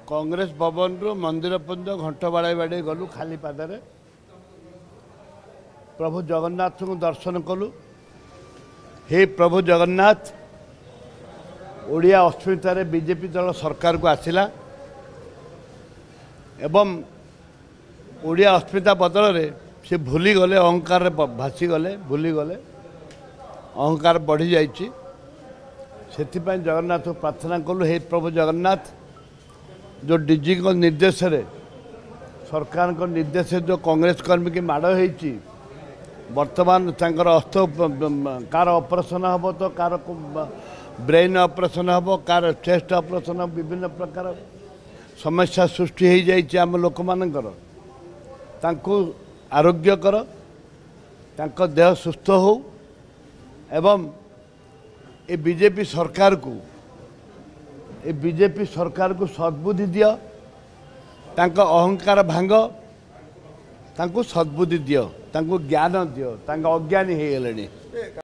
कांग्रेस भवन रु मंदिर पर्यंत घंट बाड़े बाड़े गलु खाली पादे प्रभु जगन्नाथ को दर्शन कलु। हे प्रभु जगन्नाथ, ओडिया अस्मितार बीजेपी दल सरकार को आसिला एवं ओडिया अस्मिता बदल रे से भूली गले, अहंकार भासी गले, भूली गले, अहंकार बढ़ी जाइए। से जगन्नाथ को प्रार्थना कलु, हे प्रभु जगन्नाथ, जो डीजी को निर्देश रे, सरकार को निर्देश जो कांग्रेस कर्मी की माड़ होती वर्तमान तांकर अस्त कार ऑपरेशन हम तो कार ब्रेन ऑपरेशन हम, कार चेस्ट ऑपरेशन, विभिन्न प्रकार समस्या सृष्टि हो जाइए। आम लोक मानकर तांको आरोग्य कर, तांको देह सुस्थ हो एवं ए बीजेपी सरकार को सद्बुद्धि दियो, तांको अहंकार भांग, तांको सद्बुद्धि दियो, तांको ज्ञान दियो, तांको अज्ञानी हो गले।